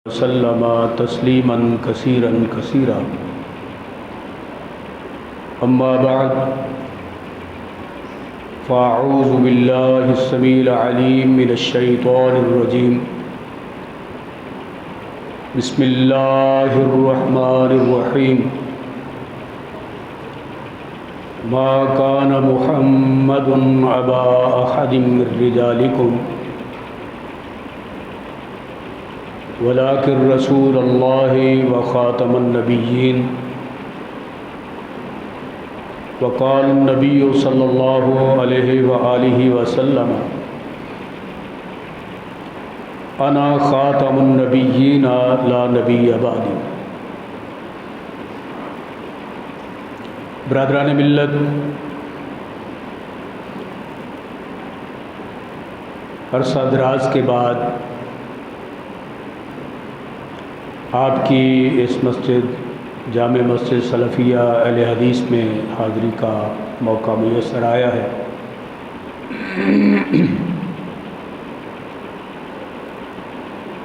وسلم تسلیما کثیرا کثیرا اما بعد فاعوذ باللہ السمیع العلیم من الشیطان الرجیم بسم اللہ الرحمن الرحیم ما کان محمد ابا احد من رجالکم ولكن رسول الله وخاتم النبيين وقال النبي صلى الله عليه وآله وسلم أنا خاتم النبيين لا نبي بعدي۔ برادران ملت، عرصہ دراز کے بعد آپ کی اس مسجد جامع مسجد سلفیہ اہل حدیث میں حاضری کا موقع میسر آیا ہے۔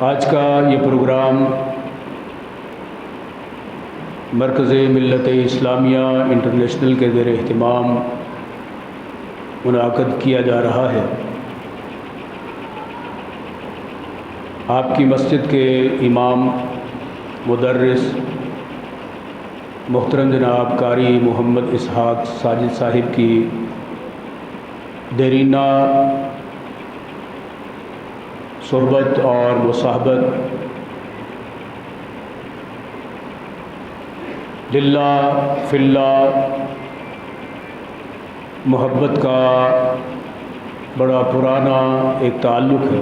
آج کا یہ پروگرام مرکز ملت اسلامیہ انٹرنیشنل کے زیر اہتمام منعقد کیا جا رہا ہے۔ آپ کی مسجد کے امام مدرس محترم جناب قاری محمد اسحاق ساجد صاحب کی دیرینہ صحبت اور مصاحبت للہ فی اللہ محبت کا بڑا پرانا ایک تعلق ہے۔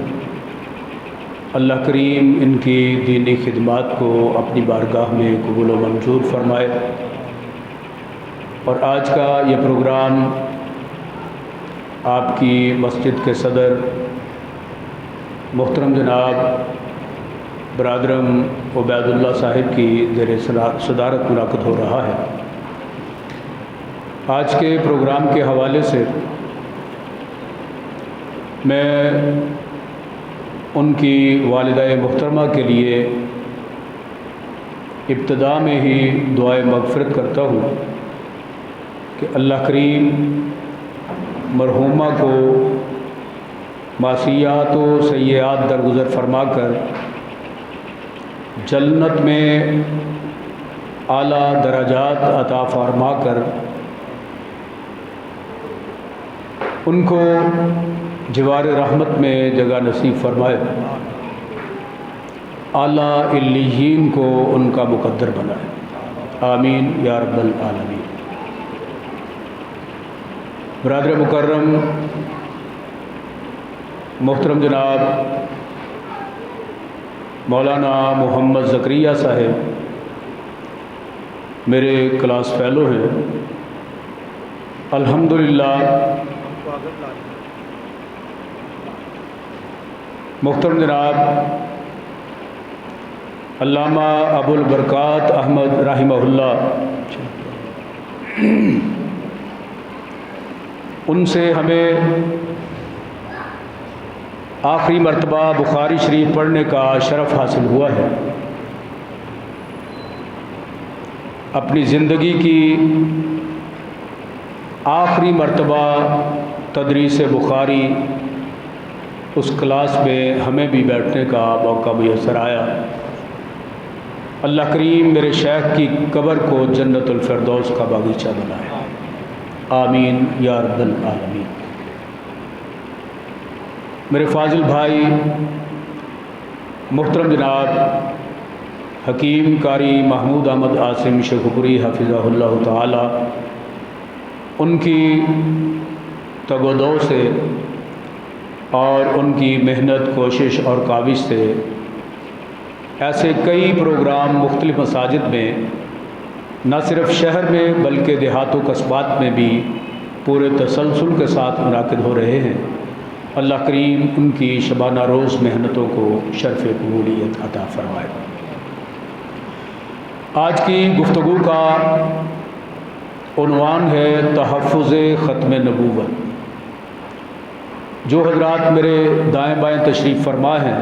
اللہ کریم ان کی دینی خدمات کو اپنی بارگاہ میں قبول و منظور فرمائے۔ اور آج کا یہ پروگرام آپ کی مسجد کے صدر محترم جناب برادرم عبید اللہ صاحب کی زیر صدارت منعقد ہو رہا ہے۔ آج کے پروگرام کے حوالے سے میں ان کی والدہ محترمہ کے لیے ابتدا میں ہی دعائے مغفرت کرتا ہوں کہ اللہ کریم مرحومہ کو معصیات و سیئات درگزر فرما کر جنت میں اعلیٰ درجات عطا فرما کر ان کو جوار رحمت میں جگہ نصیب فرمائے، اعلیٰ علیین کو ان کا مقدر بنائے، آمین یا رب العالمین۔ برادر مکرم محترم جناب مولانا محمد زکریا صاحب میرے کلاس فیلو ہیں۔ الحمدللہ محترم جناب علامہ ابو البرکات احمد رحمہ اللہ ان سے ہمیں آخری مرتبہ بخاری شریف پڑھنے کا شرف حاصل ہوا ہے۔ اپنی زندگی کی آخری مرتبہ تدریس بخاری اس کلاس میں ہمیں بھی بیٹھنے کا موقع میسر آیا۔ اللہ کریم میرے شیخ کی قبر کو جنت الفردوس کا باغیچہ بنائے، آمین یا رب العالمین۔ میرے فاضل بھائی محترم جناب حکیم قاری محمود احمد عاصم شیخوپوری حفظہ اللہ تعالی، ان کی تگ و دو سے اور ان کی محنت کوشش اور کاوش سے ایسے کئی پروگرام مختلف مساجد میں نہ صرف شہر میں بلکہ دیہات و قصبات میں بھی پورے تسلسل کے ساتھ منعقد ہو رہے ہیں۔ اللہ کریم ان کی شبانہ روز محنتوں کو شرف قبولیت عطا فرمائے۔ آج کی گفتگو کا عنوان ہے تحفظ ختم نبوت۔ جو حضرات میرے دائیں بائیں تشریف فرما ہیں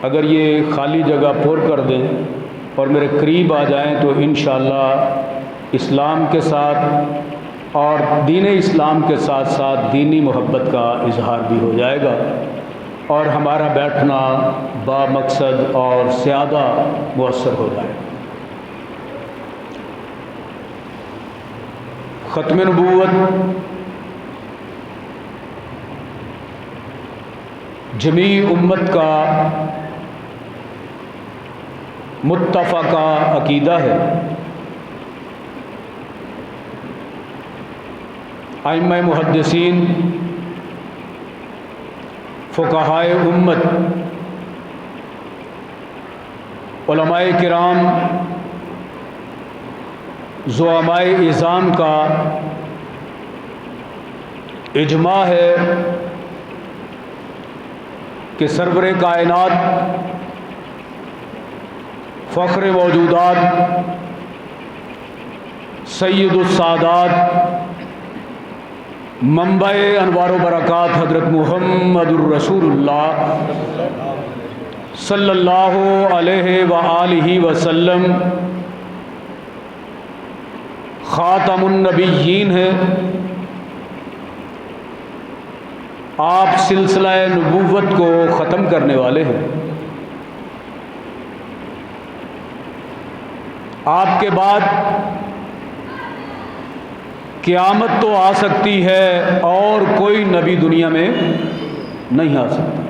اگر یہ خالی جگہ پر کر دیں اور میرے قریب آ جائیں تو انشاءاللہ اسلام کے ساتھ اور دین اسلام کے ساتھ ساتھ دینی محبت کا اظہار بھی ہو جائے گا اور ہمارا بیٹھنا با مقصد اور زیادہ مؤثر ہو جائے گا۔ ختم نبوت جمیع امت کا متفقہ عقیدہ ہے۔ ائمہ محدثین، فقہائے امت، علماء کرام، زعماء اعظام کا اجماع ہے کہ سرور کائنات، فخر موجودات، سید السادات، منبع انوار و برکات حضرت محمد الرسول اللہ صلی اللہ علیہ وآلہ وسلم خاتم النبیین ہیں۔ آپ سلسلہ نبوت کو ختم کرنے والے ہیں۔ آپ کے بعد قیامت تو آ سکتی ہے اور کوئی نبی دنیا میں نہیں آ سکتا۔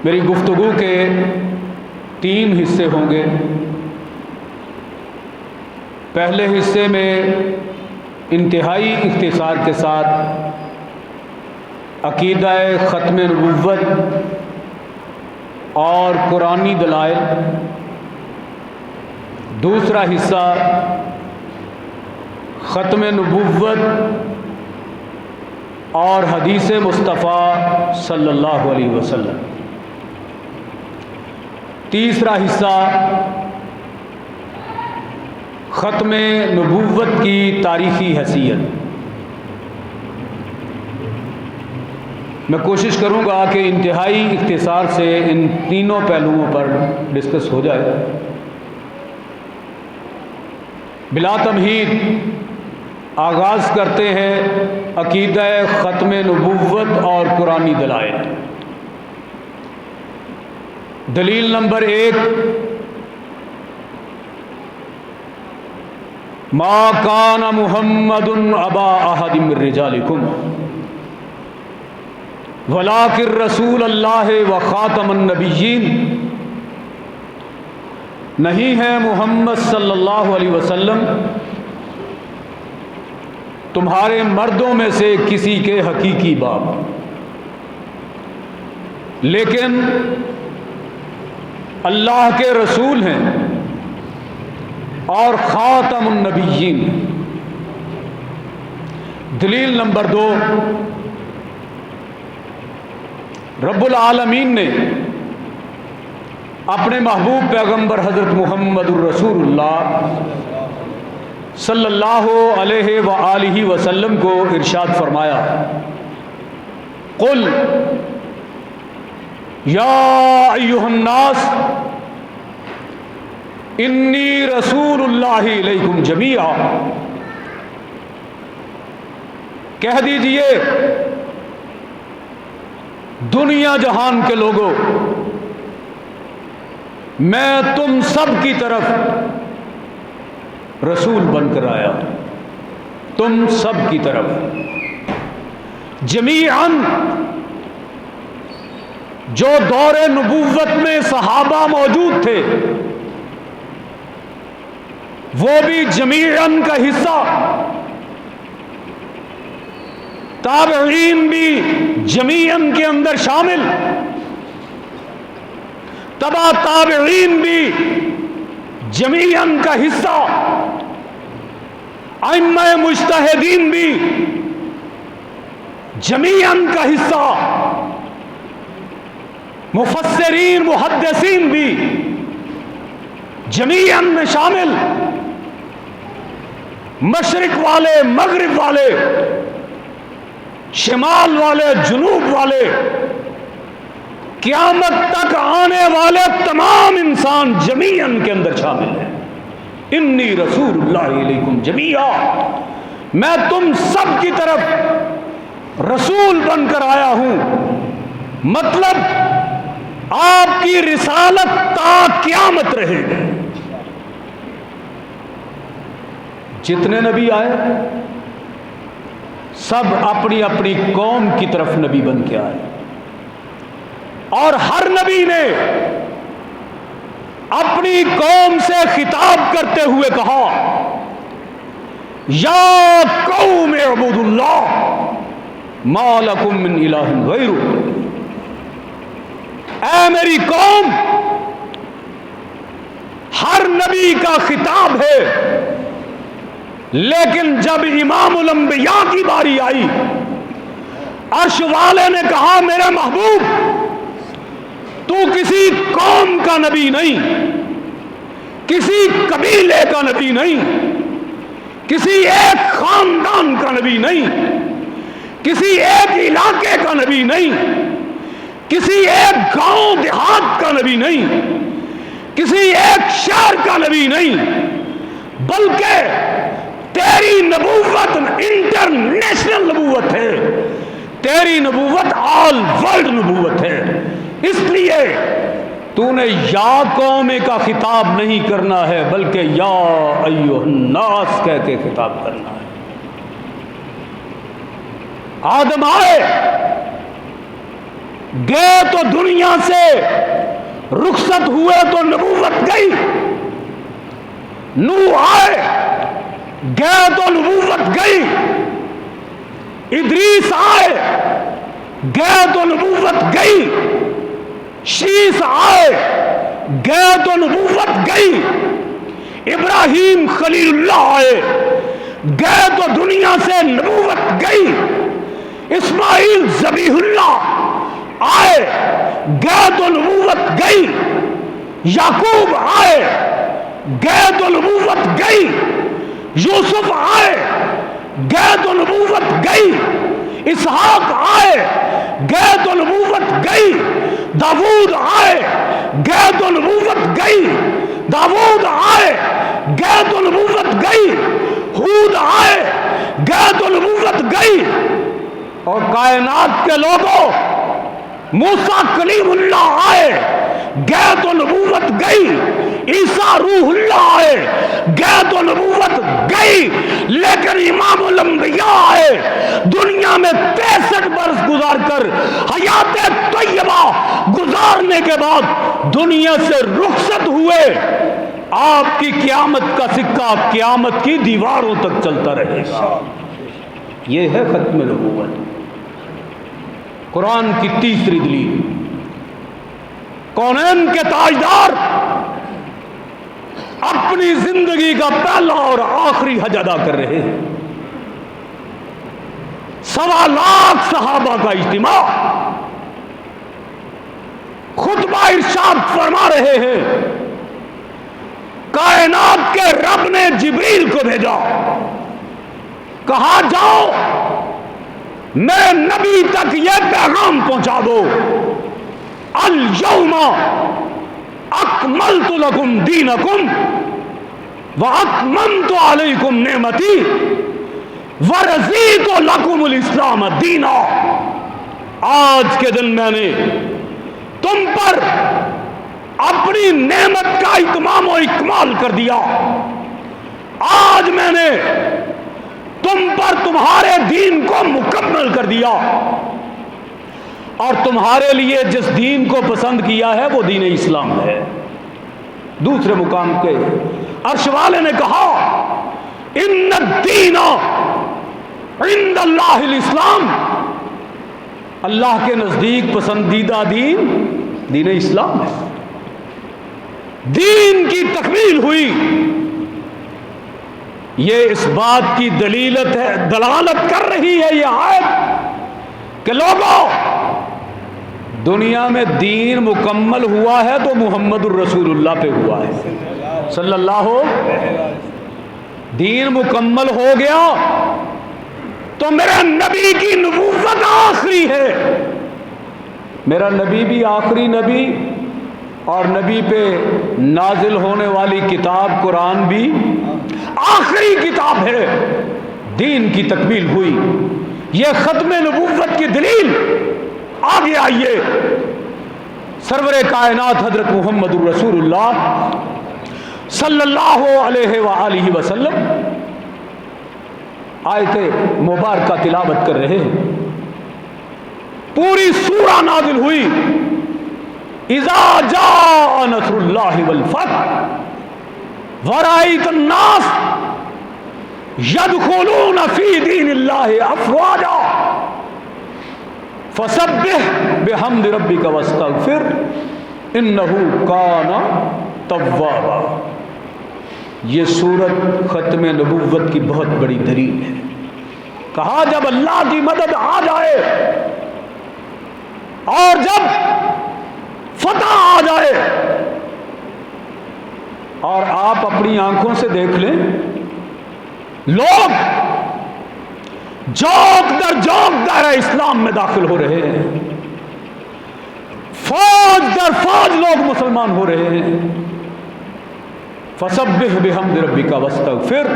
میری گفتگو کے 3 حصے ہوں گے۔ پہلے حصے میں انتہائی اختصار کے ساتھ عقیدہ ختم نبوت اور قرآنی دلائل، دوسرا حصہ ختم نبوت اور حدیث مصطفیٰ صلی اللہ علیہ وسلم، تیسرا حصہ ختم نبوت کی تاریخی حیثیت۔ میں کوشش کروں گا کہ انتہائی اختصار سے ان تینوں پہلوؤں پر ڈسکس ہو جائے۔ بلا تمہید آغاز کرتے ہیں عقیدہ ختم نبوت اور قرآنی دلائل۔ دلیل نمبر 1، ما کان محمد ابا احد من رجالکم ولکن رسول اللہ و خاتم النبیین۔ نہیں ہے محمد صلی اللہ علیہ وسلم تمہارے مردوں میں سے کسی کے حقیقی باپ، لیکن اللہ کے رسول ہیں اور خاتم النبیین۔ دلیل نمبر 2، رب العالمین نے اپنے محبوب پیغمبر حضرت محمد الرسول اللہ صلی اللہ علیہ وآلہ وسلم کو ارشاد فرمایا، قل یا ایھا الناس انی رسول اللہ علیکم جمیعا۔ کہہ دیجئے دنیا جہان کے لوگوں، میں تم سب کی طرف رسول بن کر آیا، تم سب کی طرف جمیعاً۔ جو دور نبوت میں صحابہ موجود تھے وہ بھی جمیعاً کا حصہ، تابعین بھی جمیعاً کے اندر شامل، تبع تابعین بھی جمیعاً کا حصہ، ائمہ مجتہدین بھی جمیعاً کا حصہ، مفسرین محدثین بھی جمیعاً میں شامل، مشرق والے، مغرب والے، شمال والے، جنوب والے، قیامت تک آنے والے تمام انسان جمیعاً کے اندر شامل ہیں. انی رسول اللہ علیکم جمیعا، میں تم سب کی طرف رسول بن کر آیا ہوں. مطلب آپ کی رسالت تا قیامت رہے گی. جتنے نبی آئے سب اپنی اپنی قوم کی طرف نبی بن کے آئے، اور ہر نبی نے اپنی قوم سے خطاب کرتے ہوئے کہا یا قوم اعبدوا اللہ ما لکم من الہ غیرہ. اے میری قوم، ہر نبی کا خطاب ہے، لیکن جب امام الانبیاء کی باری آئی، عرش والے نے کہا میرے محبوب تو کسی قوم کا نبی نہیں، کسی قبیلے کا نبی نہیں، کسی ایک خاندان کا نبی نہیں، کسی ایک علاقے کا نبی نہیں، کسی ایک گاؤں دیہات کا نبی نہیں، کسی ایک شہر کا نبی نہیں، بلکہ تیری نبوت انٹرنیشنل نبوت ہے، تیری نبوت آل ورلڈ نبوت ہے. اس لیے تو نے یا قوم کا خطاب نہیں کرنا ہے، بلکہ یا ایھا الناس کہہ کے خطاب کرنا ہے. آدم آئے، گئے تو دنیا سے رخصت ہوئے تو نبوت گئی. نوح آئے، گئے تو نبوت گئی. ادریس آئے، گئے تو نبوت گئی. شیس آئے، گئے تو نبوت گئی. ابراہیم خلیل اللہ آئے، گئے تو دنیا سے نبوت گئی. اسماعیل ذبیح اللہ آئے، گئے تو نبوت گئی. یعقوب آئے، گئے تو نبوت گئی. یوسف آئے، گئے تو نبوت گئی. اسحاق آئے، گئے تو نبوت گئی. داؤد آئے، گئے تو نبوت گئی. داؤد آئے، گئے تو نبوت گئی. ہود آئے، گئے تو نبوت گئی. اور کائنات کے لوگوں، موسیٰ کلیم اللہ آئے، گئے تو نبوت گئی. عیسیٰ روح اللہ آئے، گئے تو نبوت گئی. لیکن امام الانبیاء آئے، دنیا میں 63 برس گزار کر حیات طیبہ گزارنے کے بعد دنیا سے رخصت ہوئے. آپ کی قیامت کا سکہ قیامت کی دیواروں تک چلتا رہے گا. یہ ہے ختم نبوت. قرآن کی تیسری دلیل، کونین کے تاجدار اپنی زندگی کا پہلا اور آخری حج ادا کر رہے ہیں. 1.25 لاکھ صحابہ کا اجتماع، خطبہ ارشاد فرما رہے ہیں. کائنات کے رب نے جبریل کو بھیجا، کہا جاؤ میرے نبی تک یہ پیغام پہنچا دو، الیوم اکملت لکم دینکم واتممت علیکم نعمتی ورضیت لکم الاسلام دینا. آج کے دن میں نے تم پر اپنی نعمت کا اتمام و اکمال کر دیا. آج میں نے تم پر تمہارے دین کو مکمل کر دیا، اور تمہارے لیے جس دین کو پسند کیا ہے وہ دین اسلام ہے. دوسرے مقام کے عرش والے نے کہا ان الدین عند اللہ الاسلام، اللہ کے نزدیک پسندیدہ دین دین اسلام ہے. دین کی تکمیل ہوئی. یہ اس بات کی دلالت کر رہی ہے یہ آیت کہ لوگوں، دنیا میں دین مکمل ہوا ہے تو محمد الرسول اللہ پہ ہوا ہے صلی اللہ ہو. دین مکمل ہو گیا تو میرے نبی کی نبوت آخری ہے. میرا نبی بھی آخری نبی، اور نبی پہ نازل ہونے والی کتاب قرآن بھی آخری کتاب ہے۔ دین کی تکمیل ہوئی، یہ ختم نبوت کی دلیل۔ آگے آئیے، سرور کائنات حضرت محمد الرسول اللہ صلی اللہ علیہ وآلہ وسلم آیت مبارکہ تلاوت کر رہے ہیں۔ پوری سورہ نازل ہوئی، اذا جاء نصر اللہ والفتح ورأیت الناس يدخلون فی دین اللہ افواجا فسبح بحمد ربک واستغفر انہ کان توابا۔ یہ سورت ختم نبوت کی بہت بڑی دلیل ہے۔ کہا جب اللہ کی مدد آ جائے اور جب فتح آ جائے، اور آپ اپنی آنکھوں سے دیکھ لیں، لوگ جوک در دائرہ اسلام میں داخل ہو رہے ہیں، فوج در فوج لوگ مسلمان ہو رہے ہیں۔ فسبح بحمد ربک واستغفر،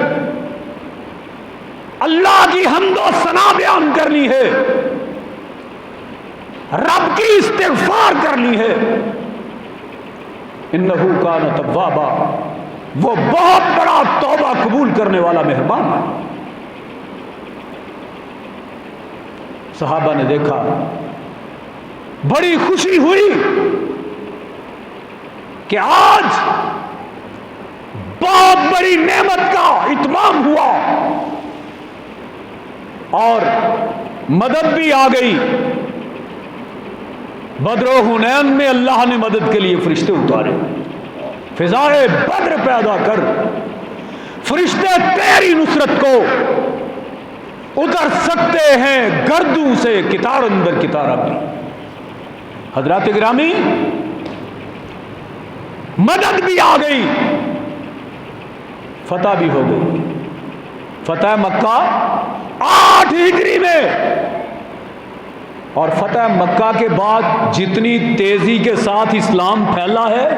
اللہ کی حمد و ثنا بیان کرنی ہے، رب کی استغفار کرنی ہے۔ انہ کان توابا، وہ بہت بڑا توبہ قبول کرنے والا مہربان ہے۔ صحابہ نے دیکھا، بڑی خوشی ہوئی کہ آج بہت بڑی نعمت کا اتمام ہوا اور مدد بھی آ گئی۔ بدر و حنین میں اللہ نے مدد کے لیے فرشتے اتارے، فضائے بدر پیدا کر، فرشتے تیری نصرت کو اتر سکتے ہیں گردوں سے کتار اندر کتار اپنی۔ حضرات گرامی، مدد بھی آ گئی، فتح بھی ہو گئی۔ فتح مکہ 8 ہجری میں، اور فتح مکہ کے بعد جتنی تیزی کے ساتھ اسلام پھیلا ہے،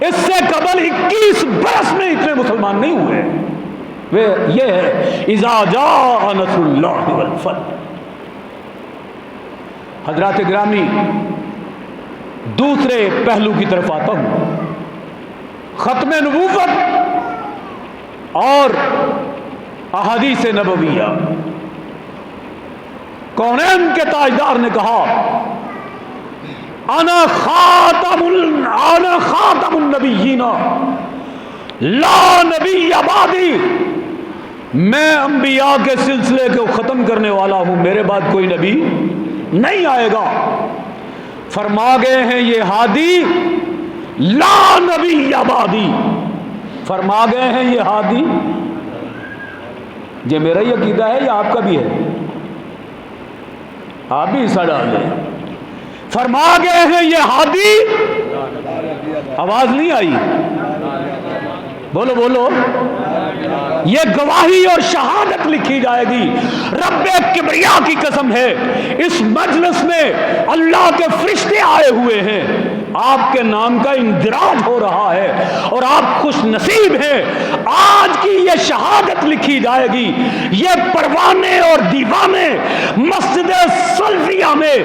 اس سے قبل 21 برس میں اتنے مسلمان نہیں ہوئے۔ یہ ہے اذا جاء نصر اللہ والفتح۔ حضرات گرامی، دوسرے پہلو کی طرف آتا ہوں، ختم نبوت اور احادیث نبویہ۔ کونین کے تاجدار نے کہا، انا خاتم النبیین لا نبی بعدی، میں انبیاء کے سلسلے کو ختم کرنے والا ہوں، میرے بعد کوئی نبی نہیں آئے گا۔ فرما گئے ہیں یہ ہادی لا نبی بعدی، فرما گئے ہیں یہ ہادی، یہ میرا ہی عقیدہ ہے یا آپ کا بھی ہے؟ آپ بھی حصہ ڈال دیں۔ فرما گئے ہیں یہ ہادی، آواز نہیں آئی، بولو بولو، یہ گواہی اور شہادت لکھی جائے گی۔ رب کبریا کی قسم ہے، اس مجلس میں اللہ کے فرشتے آئے ہوئے ہیں، آپ کے نام کا اندراج ہو رہا ہے اور آپ خوش نصیب ہیں۔ آج کی یہ شہادت لکھی جائے گی۔ یہ پروانے اور دیوانے مسجد سلفیہ میں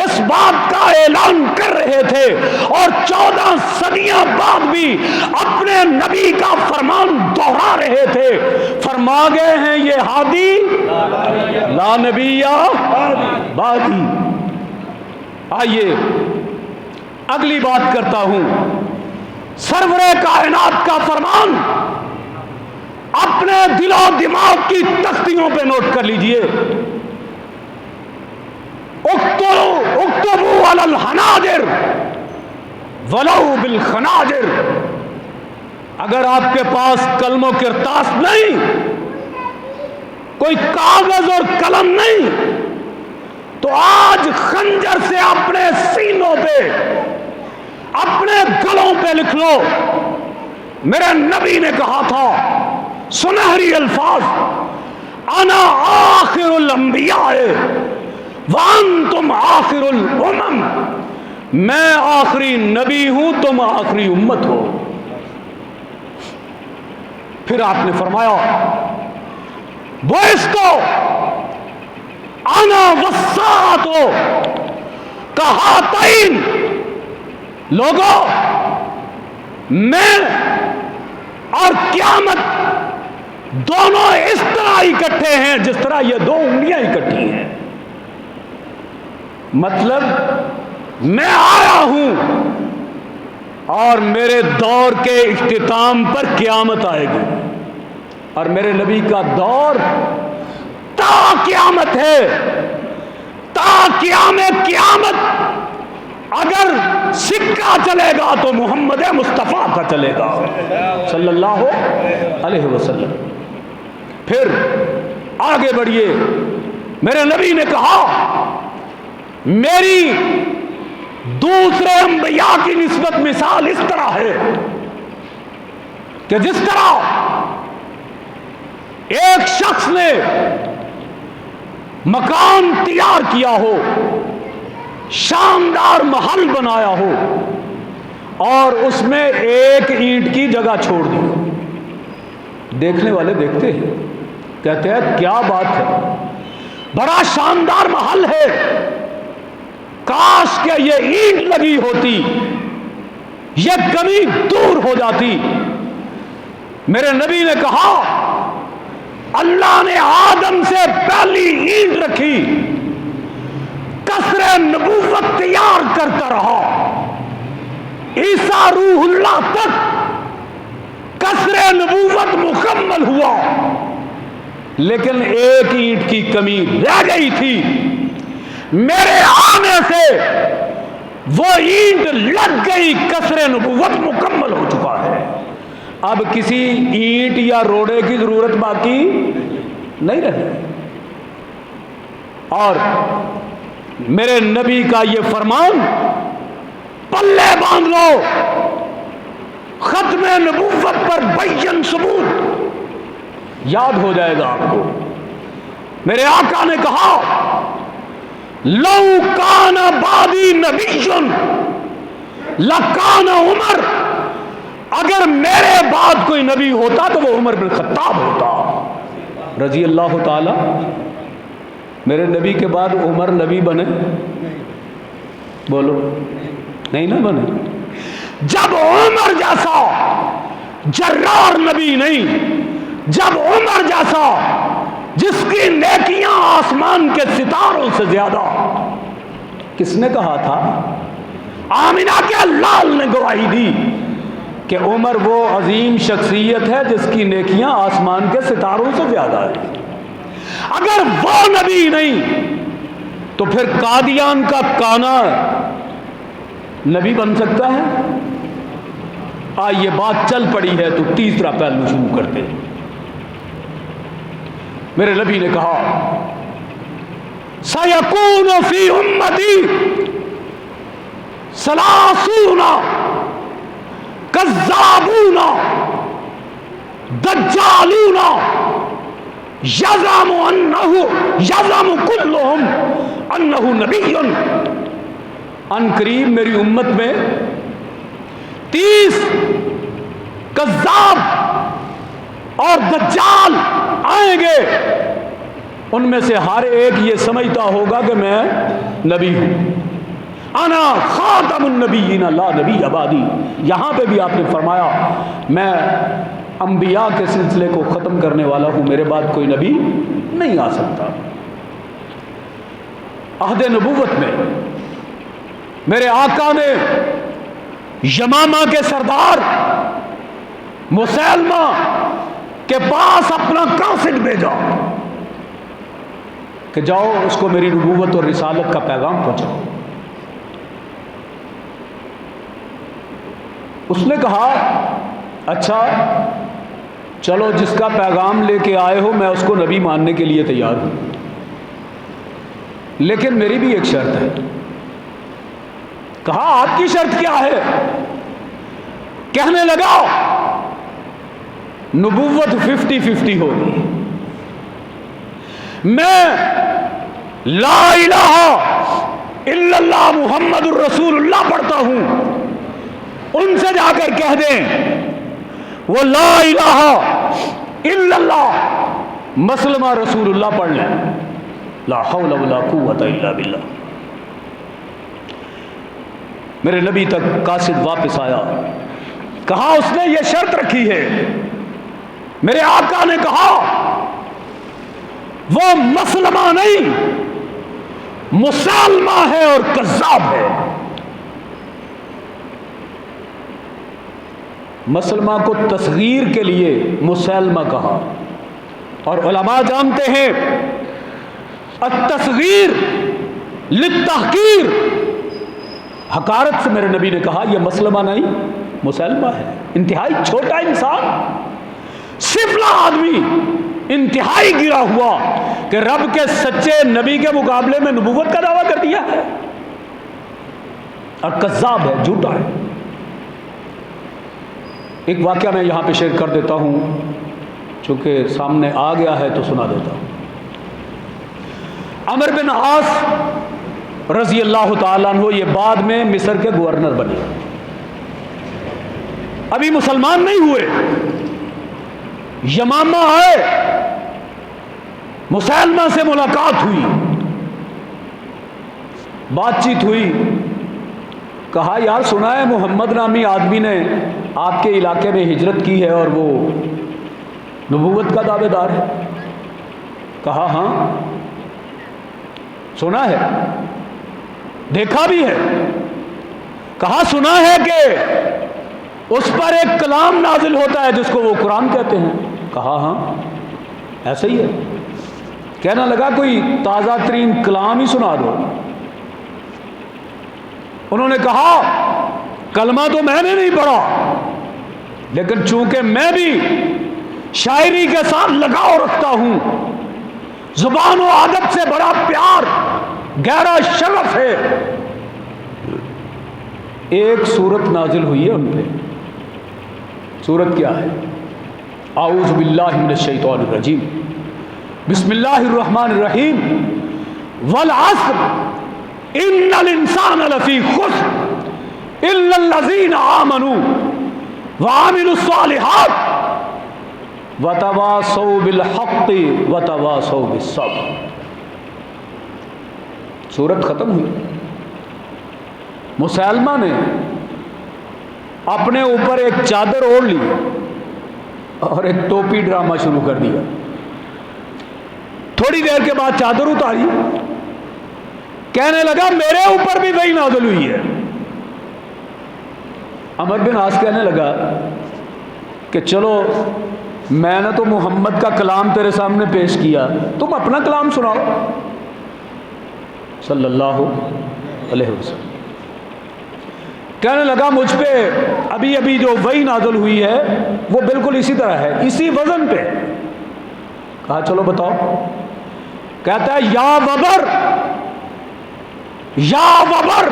اس بات کا اعلان کر رہے تھے اور 14 صدیاں بعد بھی اپنے نبی کا فرمان دوہرا رہے تھے۔ فرما گئے ہیں یہ ہادی لا نبی بعدی۔ آئیے اگلی بات کرتا ہوں، سرور کائنات کا فرمان اپنے دل و دماغ کی تختیوں پہ نوٹ کر لیجئے۔ اکتبوا علی الحناجر ولو بالخناجر۔ اگر آپ کے پاس قلم و کرتاس نہیں، کوئی کاغذ اور قلم نہیں، تو آج خنجر سے اپنے سینوں پہ، اپنے گلوں پہ لکھ لو۔ میرے نبی نے کہا تھا سنہری الفاظ، انا آخر الانبیاء وانتم آخر الامم، میں آخری نبی ہوں، تم آخری امت ہو۔ پھر آپ نے فرمایا بعثت انا والساعۃ کہاتین، لوگوں میں اور قیامت دونوں اس طرح اکٹھے ہیں جس طرح یہ دو انگلیاں اکٹھی ہیں۔ مطلب میں آیا ہوں اور میرے دور کے اختتام پر قیامت آئے گی، اور میرے نبی کا دور تا قیامت ہے، تا قیامت۔ اگر سکہ چلے گا تو محمد مصطفیٰ کا چلے گا صلی اللہ علیہ وسلم۔ پھر آگے بڑھیے، میرے نبی نے کہا میری دوسرے انبیاء کی نسبت مثال اس طرح ہے کہ جس طرح ایک شخص نے مکان تیار کیا ہو، شاندار محل بنایا ہو، اور اس میں ایک اینٹ کی جگہ چھوڑ دی، دیکھنے والے دیکھتے ہیں، کہتے ہیں کیا بات ہے، بڑا شاندار محل ہے، کاش کہ یہ اینٹ لگی ہوتی، یہ کمی دور ہو جاتی۔ میرے نبی نے کہا اللہ نے آدم سے پہلی اینٹ رکھی، قصر نبوت تیار کرتا رہا، عیسیٰ روح اللہ تک قصر نبوت مکمل ہوا، لیکن ایک اینٹ کی کمی رہ گئی تھی۔ میرے آنے سے وہ اینٹ لگ گئی، قصر نبوت مکمل ہو چکا ہے، اب کسی اینٹ یا روڑے کی ضرورت باقی نہیں رہی۔ اور میرے نبی کا یہ فرمان پلے باندھ لو، ختم نبوت پر بین ثبوت یاد ہو جائے گا آپ کو۔ میرے آقا نے کہا لو کان بعدی نبی لکان عمر، اگر میرے بعد کوئی نبی ہوتا تو وہ عمر بن خطاب ہوتا رضی اللہ تعالی۔ میرے نبی کے بعد عمر نبی بنے؟ بولو نہیں نہ بنے۔ جب عمر جیسا جرار نبی نہیں، جب عمر جیسا جس کی نیکیاں آسمان کے ستاروں سے زیادہ، کس نے کہا تھا؟ آمنہ کے لال نے گواہی دی کہ عمر وہ عظیم شخصیت ہے جس کی نیکیاں آسمان کے ستاروں سے زیادہ ہیں۔ اگر وہ نبی نہیں تو پھر قادیان کا کانا نبی بن سکتا ہے؟ آئیے بات چل پڑی ہے تو تیسرا پہلو شروع کرتے ہیں۔ میرے نبی نے کہا سیکون فی امتی ثلاثون کذابون دجالون یزعم کلہم انہ نبی۔ ان قریب میری امت میں 30 کذاب اور دجال آئیں گے، ان میں سے ہر ایک یہ سمجھتا ہوگا کہ میں نبی ہوں، انا خاتم النبیین لا نبی بعدی۔ یہاں پہ بھی آپ نے فرمایا میں انبیاء کے سلسلے کو ختم کرنے والا ہوں، میرے بعد کوئی نبی نہیں آ سکتا۔ عہد نبوت میں میرے آقا نے یمامہ کے سردار مسیلمہ کے پاس اپنا قاصد بھیجا کہ جاؤ اس کو میری نبوت اور رسالت کا پیغام پہنچاؤ۔ اس نے کہا اچھا چلو جس کا پیغام لے کے آئے ہو میں اس کو نبی ماننے کے لیے تیار ہوں، لیکن میری بھی ایک شرط ہے۔ کہا آپ کی شرط کیا ہے؟ کہنے لگا نبوت 50-50 ہوگی، میں لا الہ الا اللہ محمد الرسول اللہ پڑھتا ہوں، ان سے جا کر کہہ دیں وہ لا الہ الا اللہ مسلمہ رسول اللہ پڑھ لیں، لا حول ولا قوت الا باللہ۔ میرے نبی تک قاصد واپس آیا، کہا اس نے یہ شرط رکھی ہے، میرے آقا نے کہا وہ مسلمہ نہیں مسالمہ ہے اور کذاب ہے۔ مسلمہ کو تصغیر کے لیے مسالمہ کہا، اور علماء جانتے ہیں التصغیر للتحقیر، حقارت سے میرے نبی نے کہا یہ مسلمہ نہیں مسلمہ ہے، انتہائی چھوٹا انسان، سفلا آدمی، انتہائی گرا ہوا کہ رب کے سچے نبی کے مقابلے میں نبوت کا دعویٰ کر دیا ہے، اور کذاب ہے، جھوٹا ہے۔ ایک واقعہ میں یہاں پہ شیئر کر دیتا ہوں، چونکہ سامنے آ گیا ہے تو سنا دیتا ہوں۔ عمر بن عاص رضی اللہ تعالیٰ عنہ یہ بعد میں مصر کے گورنر بنے، ابھی مسلمان نہیں ہوئے، یمامہ آئے، مسلمہ سے ملاقات ہوئی، بات چیت ہوئی، کہا یار سنا ہے محمد نامی آدمی نے آپ کے علاقے میں ہجرت کی ہے اور وہ نبوت کا دعوے دار ہے؟ کہا ہاں سنا ہے، دیکھا بھی ہے۔ کہا سنا ہے کہ اس پر ایک کلام نازل ہوتا ہے جس کو وہ قرآن کہتے ہیں؟ کہا ہاں ایسا ہی ہے۔ کہنا لگا کوئی تازہ ترین کلام ہی سنا دو۔ انہوں نے کہا کلمہ تو میں نے نہیں پڑھا، لیکن چونکہ میں بھی شاعری کے ساتھ لگاؤ رکھتا ہوں، زبان و ادب سے بڑا پیار گہرا شغف ہے، ایک سورت نازل ہوئی ہے ان پہ۔ سورت کیا ہے؟ اعوذ باللہ من الشیطان الرجیم، بسم اللہ الرحمن الرحیم، والعصر ان الانسان لفی خسر الا الذین آمنوا وعملوا الصالحات وتواصوا بالحق وتواصوا بالصبر۔ سورت ختم ہوئی، مسلمہ نے اپنے اوپر ایک چادر اوڑھ لی اور ایک ٹوپی ڈرامہ شروع کر دیا۔ تھوڑی دیر کے بعد چادر اتاری، کہنے لگا میرے اوپر بھی وہی نازل ہوئی ہے۔ عمر بن عاص کہنے لگا کہ چلو میں نے تو محمد کا کلام تیرے سامنے پیش کیا، تم اپنا کلام سناؤ صلی اللہ علیہ وسلم۔ کہنے لگا مجھ پہ ابھی ابھی جو وحی نازل ہوئی ہے وہ بالکل اسی طرح ہے، اسی وزن پہ۔ کہا چلو بتاؤ۔ کہتا ہے یا وبر یا وبر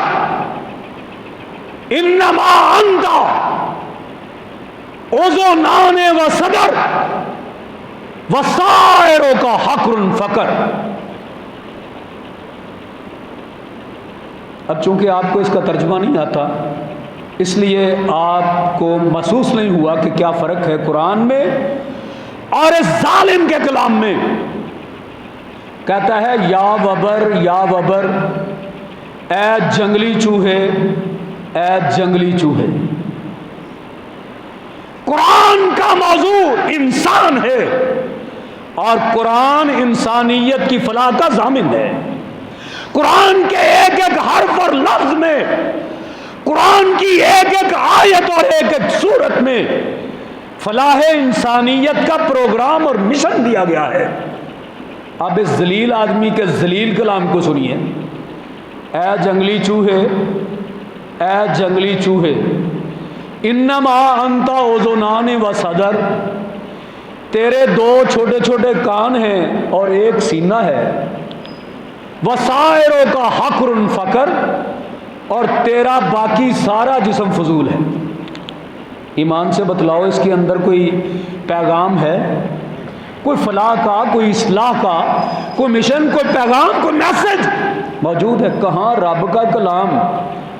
انما انت اذنان و صدر وسائروں کا حقر فقر۔ اب چونکہ آپ کو اس کا ترجمہ نہیں آتا، اس لیے آپ کو محسوس نہیں ہوا کہ کیا فرق ہے قرآن میں اور اس ظالم کے کلام میں۔ کہتا ہے یا وبر یا وبر، اے جنگلی چوہے اے جنگلی چوہے۔ قرآن کا موضوع انسان ہے اور قرآن انسانیت کی فلاح کا ضامن ہے۔ قرآن کے ایک ایک حرف اور لفظ میں، قرآن کی ایک ایک آیت اور ایک ایک سورت میں فلاح انسانیت کا پروگرام اور مشن دیا گیا ہے۔ اب اس ذلیل آدمی کے ذلیل کلام کو سنیے۔ اے جنگلی چوہے اے جنگلی چوہے، انما انت اذنان و صدر، تیرے دو چھوٹے چھوٹے کان ہیں اور ایک سینہ ہے، وسائروں کا حقر فقر، اور تیرا باقی سارا جسم فضول ہے۔ ایمان سے بتلاؤ اس کے اندر کوئی پیغام ہے؟ کوئی فلاح کا، کوئی اصلاح کا، کوئی مشن، کوئی پیغام، کوئی میسج موجود ہے؟ کہاں رب کا کلام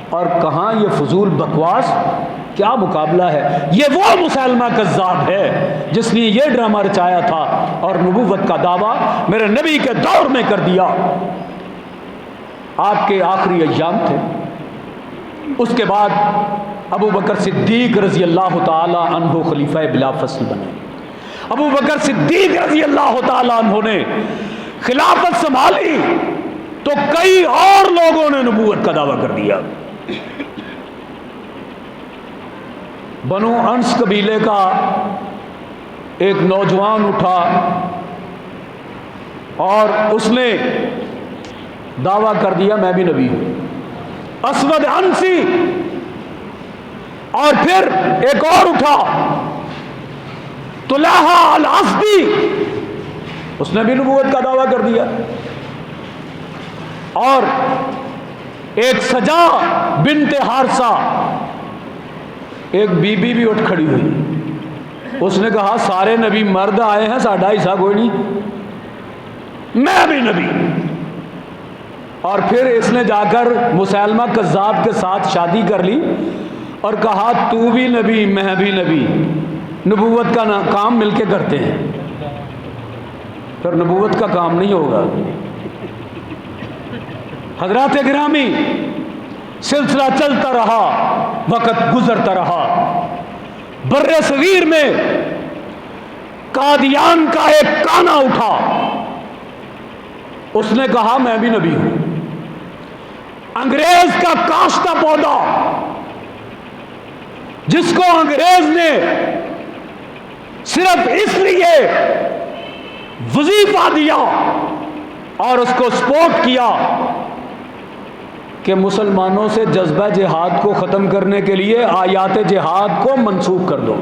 اور کہاں یہ فضول بکواس؟ کیا مقابلہ ہے؟ یہ وہ مسلمہ کذاب ہے جس نے یہ ڈرامہ رچایا تھا اور نبوت کا دعویٰ میرے نبی کے دور میں کر دیا۔ آپ کے آخری ایام تھے، اس کے بعد ابو بکر صدیق رضی اللہ تعالی عنہ خلیفہ بلا فصل بنے۔ ابو بکر صدیق رضی اللہ تعالی عنہ نے خلافت سنبھالی تو کئی اور لوگوں نے نبوت کا دعویٰ کر دیا۔ بنو انس قبیلے کا ایک نوجوان اٹھا اور اس نے دعویٰ کر دیا میں بھی نبی ہوں، اسود انسی۔ اور پھر ایک اور اٹھا طلحہ الاسدی، اس نے بھی نبوت کا دعویٰ کر دیا۔ اور ایک سجا بنت حارثہ، ایک بی بی بھی اٹھ کھڑی ہوئی، اس نے کہا سارے نبی مرد آئے ہیں، ساڈا حصہ کوئی نہیں، میں بھی نبی۔ اور پھر اس نے جا کر مسیلمہ کذاب کے ساتھ شادی کر لی اور کہا تو بھی نبی میں بھی نبی، نبوت کا کام مل کے کرتے ہیں۔ پھر نبوت کا کام نہیں ہوگا۔ حضرات گرامی، سلسلہ چلتا رہا، وقت گزرتا رہا۔ بر صغیر میں قادیان کا ایک کانا اٹھا، اس نے کہا میں بھی نبی ہوں۔ انگریز کا کاشتہ پودا جس کو انگریز نے صرف اس لیے وظیفہ دیا اور اس کو سپورٹ کیا کہ مسلمانوں سے جذبہ جہاد کو ختم کرنے کے لیے آیات جہاد کو منسوخ کر دو،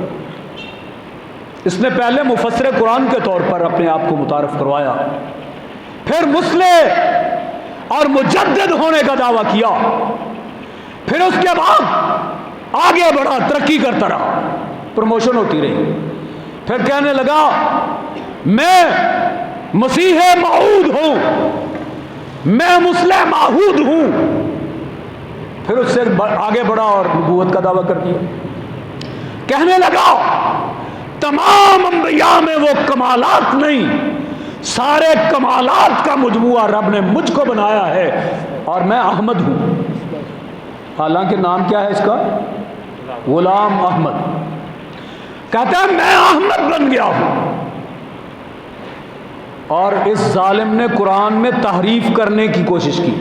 اس نے پہلے مفسر قرآن کے طور پر اپنے آپ کو متعارف کروایا، پھر مصلح اور مجدد ہونے کا دعویٰ کیا، پھر اس کے بعد آگے بڑھا، ترقی کرتا رہا، پروموشن ہوتی رہی۔ پھر کہنے لگا میں مسیح موعود ہوں، میں مصلح معہود ہوں۔ پھر اس سے آگے بڑھا اور نبوت کا دعویٰ کر دیا۔ کہنے لگا تمام انبیاء میں وہ کمالات نہیں، سارے کمالات کا مجموعہ رب نے مجھ کو بنایا ہے اور میں احمد ہوں۔ حالانکہ نام کیا ہے اس کا؟ غلام احمد۔ کہتا ہے میں احمد بن گیا ہوں۔ اور اس ظالم نے قرآن میں تحریف کرنے کی کوشش کی،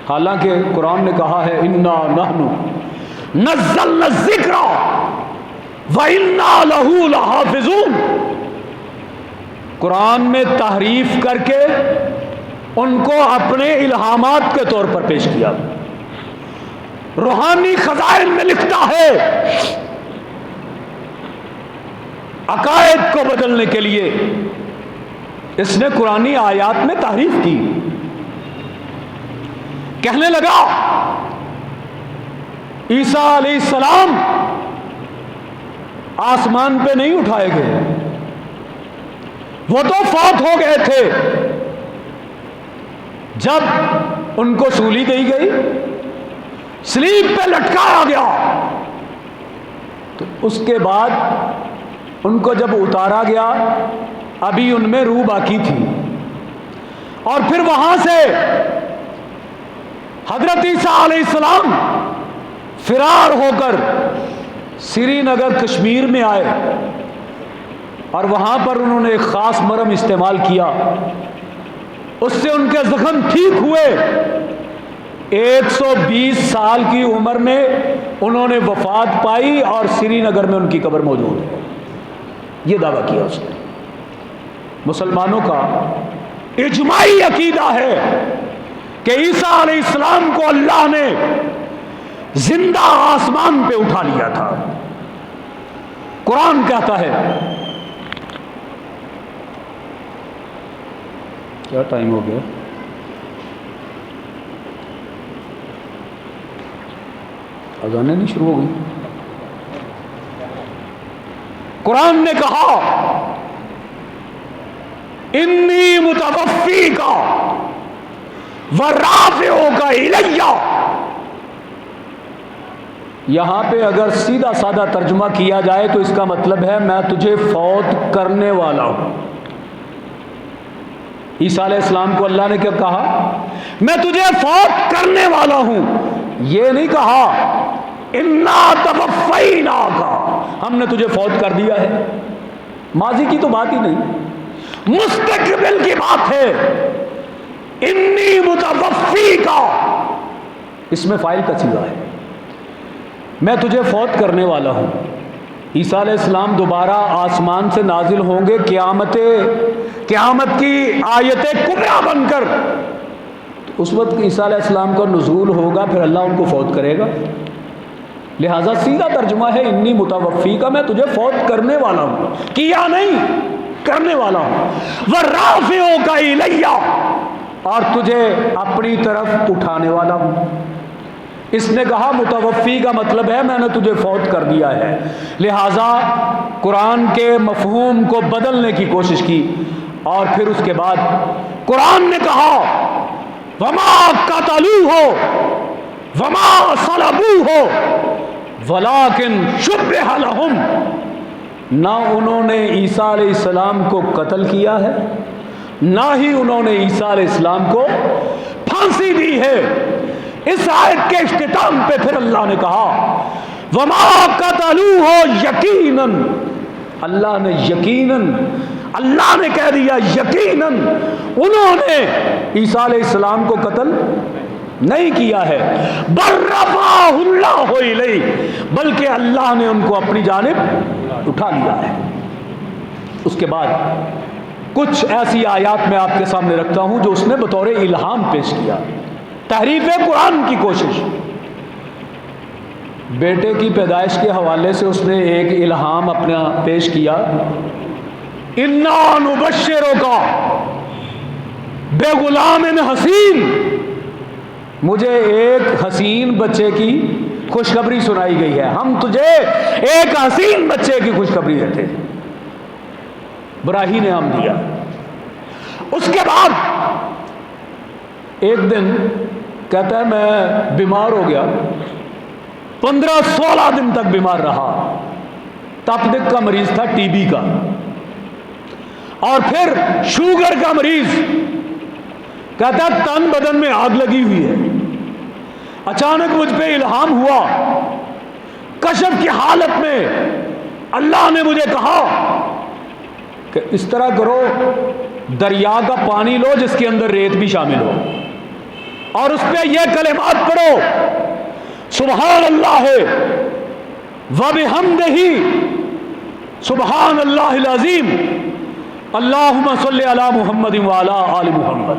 حالانکہ قرآن نے کہا ہے انا نحن نزلنا الذکر وَإِنَّا لَهُ لَحَافِظُونَ۔ قرآن میں تحریف کر کے ان کو اپنے الہامات کے طور پر پیش کیا۔ روحانی خزائن میں لکھتا ہے عقائد کو بدلنے کے لیے اس نے قرآنی آیات میں تحریف کی۔ کہنے لگا عیسیٰ علیہ السلام آسمان پہ نہیں اٹھائے گئے، وہ تو فوت ہو گئے تھے جب ان کو سولی دی گئی، سلیب پہ لٹکایا گیا، تو اس کے بعد ان کو جب اتارا گیا ابھی ان میں روح باقی تھی، اور پھر وہاں سے حضرت عیسیٰ علیہ السلام فرار ہو کر سری نگر کشمیر میں آئے، اور وہاں پر انہوں نے ایک خاص مرہم استعمال کیا، اس سے ان کے زخم ٹھیک ہوئے۔ 120 سال کی عمر میں انہوں نے وفات پائی اور سری نگر میں ان کی قبر موجود ہے۔ یہ دعویٰ کیا اس نے۔ مسلمانوں کا اجماعی عقیدہ ہے کہ عیسیٰ علیہ السلام کو اللہ نے زندہ آسمان پہ اٹھا لیا تھا۔ قرآن کہتا ہے، کیا ٹائم ہو گیا؟ اذانیں نہیں شروع ہو گئی؟ قرآن نے کہا انی متوفیکا ورافعک الیہ. یہاں پہ اگر سیدھا سادہ ترجمہ کیا جائے تو اس کا مطلب ہے میں تجھے فوت کرنے والا ہوں. عیسیٰ علیہ السلام کو اللہ نے کیا کہا؟ میں تجھے فوت کرنے والا ہوں. یہ نہیں کہا انا توفیناک، ہم نے تجھے فوت کر دیا ہے. ماضی کی تو بات ہی نہیں، مستقبل کی بات ہے. انی متوفیکا، اس میں فاعل کا صیغہ ہے، میں تجھے فوت کرنے والا ہوں. عیسیٰ علیہ السلام دوبارہ آسمان سے نازل ہوں گے قیامت کی آیت کبریٰ بن کر. اس وقت عیسیٰ علیہ السلام کا نزول ہوگا، پھر اللہ ان کو فوت کرے گا. لہذا سیدھا ترجمہ ہے انی متوفیکا، میں تجھے فوت کرنے والا ہوں، کیا نہیں کرنے والا ہوں. ورافعک الیہ، اور تجھے اپنی طرف اٹھانے والا ہوں. اس نے کہا متوفی کا مطلب ہے میں نے تجھے فوت کر دیا ہے. لہذا قرآن کے مفہوم کو بدلنے کی کوشش کی، اور پھر اس کے بعد قرآن نے کہا وما قتلوہ وما صلبوہ ولکن شبہ لہم. نہ انہوں نے عیسیٰ علیہ السلام کو قتل کیا ہے، نہ ہی انہوں نے عیسیٰ علیہ السلام کو پھانسی دی ہے. اس آیت کے اختتام پہ پھر اللہ نے کہا وما قتلوہ یقیناً، اللہ نے یقیناً، اللہ نے کہہ دیا یقیناً انہوں نے عیسیٰ علیہ السلام کو قتل نہیں کیا ہے. بل رفعہ اللہ الیہ، بلکہ اللہ نے ان کو اپنی جانب اٹھا لیا ہے. اس کے بعد کچھ ایسی آیات میں آپ کے سامنے رکھتا ہوں جو اس نے بطور الہام پیش کیا. تحریف قرآن کی کوشش. بیٹے کی پیدائش کے حوالے سے اس نے ایک الہام اپنا پیش کیا. انا نبشرک بغلام حسین، مجھے ایک حسین بچے کی خوشخبری سنائی گئی ہے، ہم تجھے ایک حسین بچے کی خوشخبری دیتے ہیں. براہی نے ہم دیا. اس کے بعد ایک دن کہتا ہے میں بیمار ہو گیا، 15-16 دن تک بیمار رہا. تپدق کا مریض تھا، ٹی بی کا، اور پھر شوگر کا مریض. کہتا ہے تن بدن میں آگ لگی ہوئی ہے. اچانک مجھ پہ الہام ہوا، کشف کی حالت میں اللہ نے مجھے کہا کہ اس طرح کرو، دریا کا پانی لو جس کے اندر ریت بھی شامل ہو، اور اس پہ یہ کلمات پڑھو سبحان اللہ وبحمدہ سبحان اللہ العظیم اللہم صلی علی محمد وعلی آل محمد.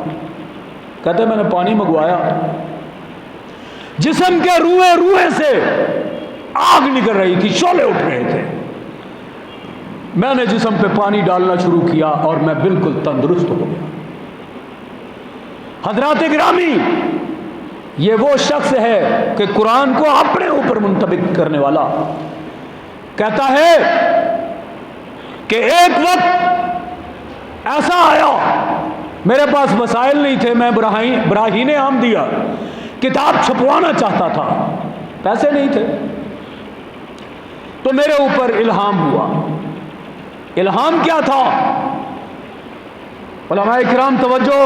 کہتے ہیں میں نے پانی منگوایا، جسم کے روئے سے آگ نکل رہی تھی، شعلے اٹھ رہے تھے. میں نے جسم پہ پانی ڈالنا شروع کیا اور میں بالکل تندرست ہو گیا. حضرات گرامی، یہ وہ شخص ہے کہ قرآن کو اپنے اوپر منطبق کرنے والا. کہتا ہے کہ ایک وقت ایسا آیا، میرے پاس وسائل نہیں تھے، میں براہین احمدیہ کتاب چھپوانا چاہتا تھا، پیسے نہیں تھے، تو میرے اوپر الہام ہوا. الہام کیا تھا؟ علماء کرام توجہ،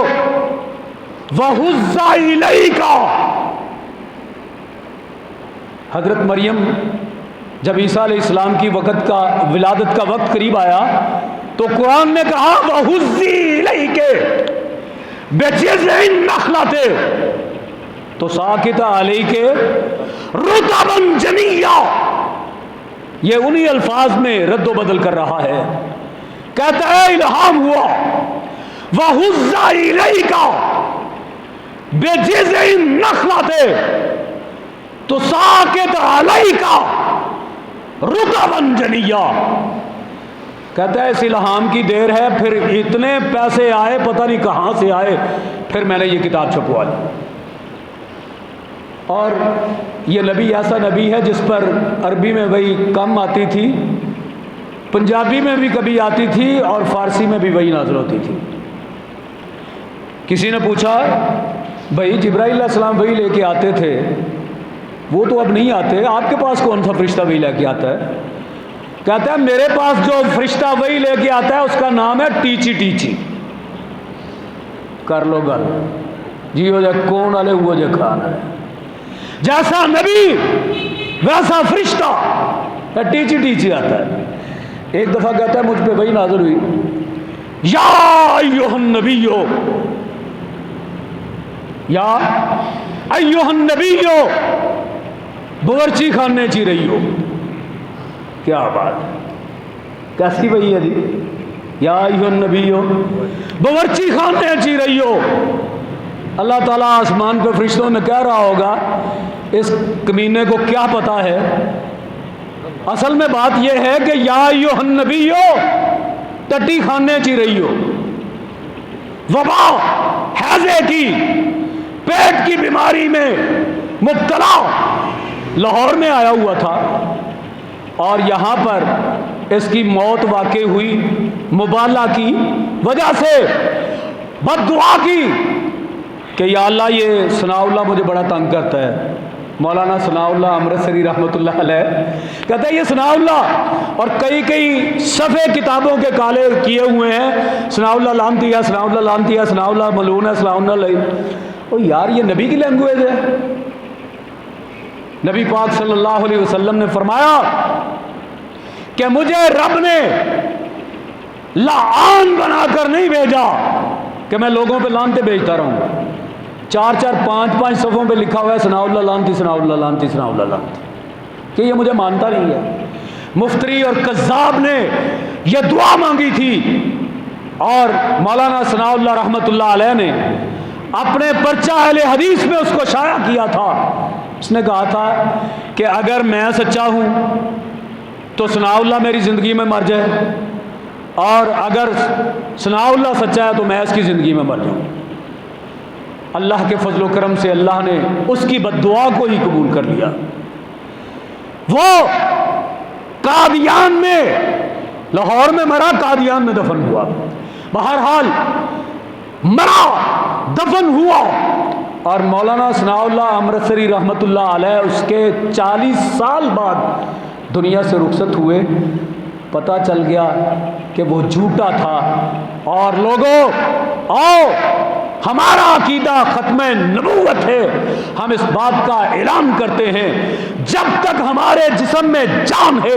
وَهُزَّ إِلَيْكَ. حضرت مریم جب عیسیٰ علیہ السلام کی ولادت کا وقت قریب آیا تو قرآن نے کہا وَهُزِّ إِلَيْكَ بِجِذْعِ النَّخْلَةِ تُسَاقِطُ عَلَيْكَ رُطَبًا جَنِيًّا. یہ انہی الفاظ میں رد و بدل کر رہا ہے. کہتا ہے الہام ہوا وَهُزَّ إِلَيْكَ بِجِذْعِ النَّخْلَةِ تُسَاقِطُ عَلَيْكَ رُطَبًا جَنِيًّا. کہتا ہے اس الہام کی دیر ہے، پھر اتنے پیسے آئے، پتہ نہیں کہاں سے آئے، پھر میں نے یہ کتاب چھپوا لی. اور یہ نبی ایسا نبی ہے جس پر عربی میں وہی کم آتی تھی، پنجابی میں بھی کبھی آتی تھی، اور فارسی میں بھی وہی نازل ہوتی تھی. کسی نے پوچھا بھائی جبرائیل علیہ السلام وہی لے کے آتے تھے، وہ تو اب نہیں آتے، آپ کے پاس کون سا فرشتہ وہی لے کے آتا ہے؟ کہتا ہے میرے پاس جو فرشتہ وہی لے کے آتا ہے اس کا نام ہے ٹیچی ٹیچی۔ کر لو گل جی ہو جائے کون والے وہ جائے کھان والے، جیسا نبی ویسا فرشتہ، ٹیچی ٹیچی آتا ہے۔ ایک دفعہ کہتا ہے مجھ پہ وہی نازل ہوئی، یا ایھا النبیو، یا ایھا النبیو، باورچی خانے چی رہی ہو۔ کیا بات، کیسی وہی ہے جی؟ یا ایھا النبیو، باورچی خانے چی رہی ہو۔ اللہ تعالیٰ آسمان پہ فرشتوں میں کہہ رہا ہوگا اس کمینے کو کیا پتا ہے؟ اصل میں بات یہ ہے کہ یا ایھا النبیو ٹٹی خانے چی رہی ہو، وبا ہیضے کی پیٹ کی بیماری میں مبتلا لاہور میں آیا ہوا تھا، اور یہاں پر اس کی موت واقع ہوئی مبالہ کی وجہ سے، بد دعا کی کہ یا اللہ یہ ثناء اللہ مجھے بڑا تنگ کرتا ہے۔ مولانا ثناء اللہ امرتسری رحمۃ اللہ علیہ کہتا ہے یہ ثناء اللہ اور کئی صفحے کتابوں کے کالے کیے ہوئے ہیں، ثناء اللہ لعنتی ہے، ثناء اللہ لعنتی ہے، ثناء اللہ ملعون ہے، ثناء اللہ لعین۔ او یار یہ نبی کی لینگویج ہے۔ نبی پاک صلی اللہ علیہ وسلم نے فرمایا کہ مجھے رب نے لعان بنا کر نہیں بھیجا کہ میں لوگوں پہ لعنتیں بھیجتا رہوں۔ 4 5 صفحوں پہ لکھا ہوا ہے ثناء اللہ لعنتی، ثناء اللہ لعنتی، ثناء اللہ لعنتی، کہ یہ مجھے مانتا نہیں ہے۔ مفتری اور کذاب نے یہ دعا مانگی تھی، اور مولانا ثناء اللہ رحمۃ اللہ علیہ نے اپنے پرچہ اہل حدیث میں اس کو شائع کیا تھا۔ اس نے کہا تھا کہ اگر میں سچا ہوں تو ثناء اللہ میری زندگی میں مر جائے، اور اگر ثناء اللہ سچا ہے تو میں اس کی زندگی میں مر جاؤں۔ اللہ کے فضل و کرم سے اللہ نے اس کی بد دعا کو ہی قبول کر لیا۔ وہ قادیان میں، لاہور میں مرا، قادیان میں دفن ہوا، بہرحال مرا، دفن ہوا، اور مولانا ثناء اللہ امرتسری رحمۃ اللہ علیہ اس کے 40 سال بعد دنیا سے رخصت ہوئے۔ پتہ چل گیا کہ وہ جھوٹا تھا۔ اور لوگوں آؤ، ہمارا عقیدہ ختم نبوت ہے، ہم اس بات کا اعلان کرتے ہیں جب تک ہمارے جسم میں جان ہے،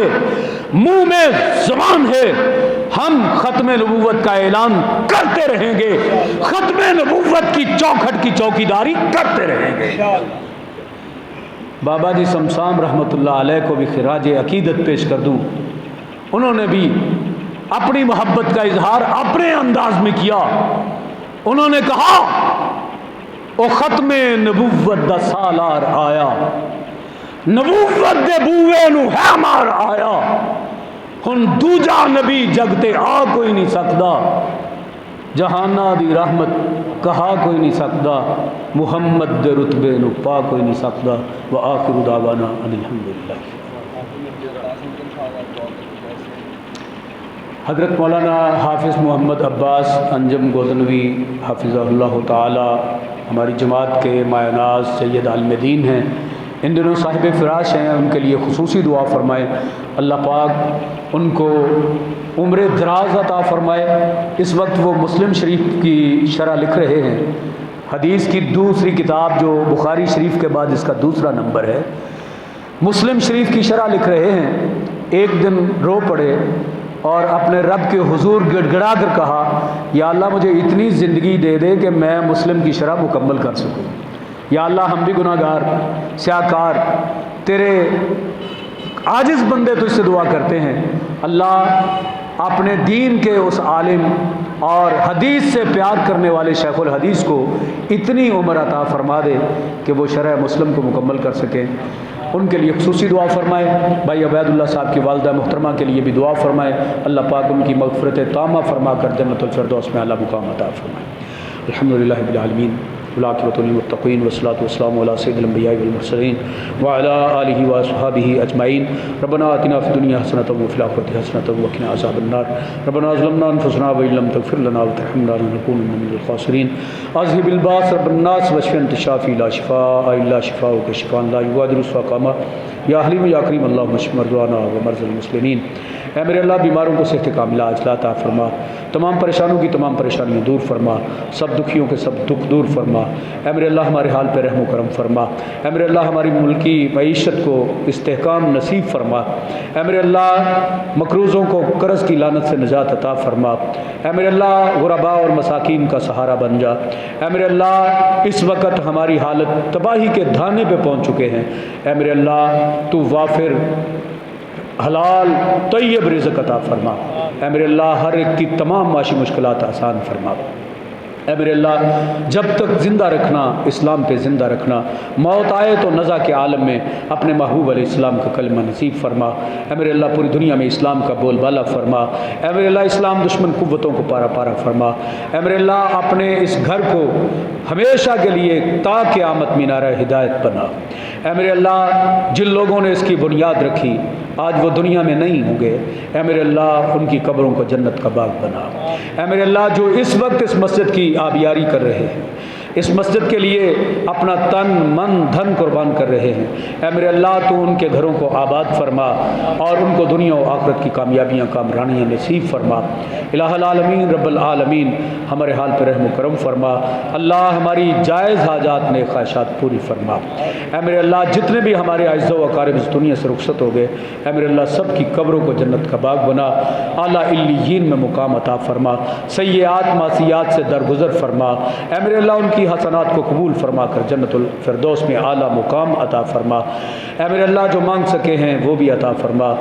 منہ میں زبان ہے، ہم ختم نبوت کا اعلان کرتے رہیں گے، ختم نبوت کی چوکھٹ کی چوکیداری کرتے رہیں گے۔ بابا جی سمسام رحمۃ اللہ علیہ کو بھی خراج عقیدت پیش کر دوں، انہوں نے بھی اپنی محبت کا اظہار اپنے انداز میں کیا۔ انہوں نے کہا او ختم نبوت دا سالار آیا، نبوت دے بوئے نو ہے مار آیا، ہن دوجا نبی جگتے آ کوئی نہیں سکدا، جہانا دی رحمت کہا کوئی نہیں سکدا، محمد دے رتبے نو پا کوئی نہیں سکدا۔ وآخر دعوانا ان الحمدللہ۔ حضرت مولانا حافظ محمد عباس انجم گوزنوی حافظہ اللہ تعالی ہماری جماعت کے مایہ ناز سید عالم دین ہیں، ان دنوں صاحب فراش ہیں، ان کے لیے خصوصی دعا فرمائے، اللہ پاک ان کو عمر دراز عطا فرمائے۔ اس وقت وہ مسلم شریف کی شرح لکھ رہے ہیں، حدیث کی دوسری کتاب جو بخاری شریف کے بعد اس کا دوسرا نمبر ہے، مسلم شریف کی شرح لکھ رہے ہیں۔ ایک دن رو پڑے اور اپنے رب کے حضور گڑ گڑا کر کہا، یا اللہ مجھے اتنی زندگی دے دے کہ میں مسلم کی شرح مکمل کر سکوں۔ یا اللہ ہم بھی گناہ گار، سیاہ کار، تیرے عاجز بندے تجھ سے دعا کرتے ہیں، اللہ اپنے دین کے اس عالم اور حدیث سے پیار کرنے والے شیخ الحدیث کو اتنی عمر عطا فرما دے کہ وہ شرح مسلم کو مکمل کر سکیں۔ ان کے لیے خصوصی دعا فرمائے۔ بھائی عبید اللہ صاحب کی والدہ محترمہ کے لیے بھی دعا فرمائے، اللہ پاک ان کی مغفرت تامہ فرما کر جنت الفردوس میں اعلیٰ مقام عطا فرمائے۔ الحمدللہ رب العالمین۔ والعاقبۃ للمتقین والصلاۃ والسلام علی سید الانبیاء والمرسلین وعلی آلہ واصحابہ اجمعین. ربنا آتنا فی الدنیا حسنۃ وفی الآخرۃ حسنۃ وقنا عذاب النار. ربنا ظلمنا انفسنا وان لم تغفر لنا وترحمنا لنکونن من الخاسرین. اذهب الباس رب الناس واشف انت الشافی لا شفاء الا شفاؤک شفاء لا یغادر سقما. یا حلیم یا کریم اللہم اشف مرضانا ومرضى المسلمین. اے میرے اللہ بیماروں کو صحت کاملہ عاجلہ عطا فرما، تمام پریشانوں کی تمام پریشانیاں دور فرما، سب دکھیوں کے سب دکھ دور فرما. اے میرے اللہ ہمارے حال پہ رحم و کرم فرما. اے میرے اللہ ہماری ملکی معیشت کو استحکام نصیب فرما. اے میرے اللہ مقروضوں کو قرض کی لعنت سے نجات عطا فرما. اے میرے اللہ غرباء اور مساکین کا سہارا بن جا. اے میرے اللہ اس وقت ہماری حالت تباہی کے دھانے پہ پہنچ چکے ہیں. اے میرے اللہ تو وافر حلال طیب رزق عطا فرما. اے میرے اللہ ہر ایک کی تمام معاشی مشکلات آسان فرما. اے میرے اللہ جب تک زندہ رکھنا، اسلام پہ زندہ رکھنا، موت آئے تو نزا کے عالم میں اپنے محبوب علیہ السلام کا کلمہ نصیب فرما. اے میرے اللہ پوری دنیا میں اسلام کا بول بالا فرما. اے میرے اللہ اسلام دشمن قوتوں کو پارا پارا فرما. اے میرے اللہ اپنے اس گھر کو ہمیشہ کے لیے تا قیامت مینارہ ہدایت بنا. اے میرے اللہ جن لوگوں نے اس کی بنیاد رکھی آج وہ دنیا میں نہیں ہوں گے، اے میرے اللہ ان کی قبروں کو جنت کا باغ بنا. اے میرے اللہ جو اس وقت اس مسجد کی آبیاری کر رہے ہیں، اس مسجد کے لیے اپنا تن من دھن قربان کر رہے ہیں، اے میرے اللہ تو ان کے گھروں کو آباد فرما اور ان کو دنیا و آخرت کی کامیابیاں کامرانیاں نصیب فرما. الہ العالمین رب العالمین ہمارے حال پہ رحم و کرم فرما. اللہ ہماری جائز حاجات نے خواہشات پوری فرما. اے میرے اللہ جتنے بھی ہمارے اعزاء و اقارب اس دنیا سے رخصت ہو گئے، اے میرے اللہ سب کی قبروں کو جنت کا باغ بنا. اعلیٰ علیین میں مقام عطا فرما. سیئات معصیات سے درگزر فرما. اے میرے اللہ ان کی حسنات کو قبول فرما کر جنت الفردوس میں اعلیٰ مقام عطا فرما. اے میرے اللہ جو مانگ سکے ہیں وہ بھی عطا فرما،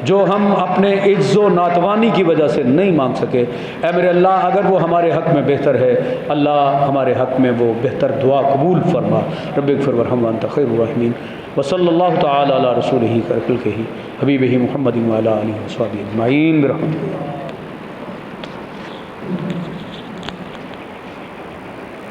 جو ہم اپنے عجز و ناتوانی کی وجہ سے نہیں مانگ سکے، اے میرے اللہ اگر وہ ہمارے حق میں بہتر ہے، اللہ ہمارے حق میں وہ بہتر دعا قبول فرما. رب اغفر وارحم وانت خیر الراحمین. وصلی اللہ تعالی علی رسولہ خلقہ حبیبہ محمد وعلی آلہ وصحبہ اجمعین برحمتہ.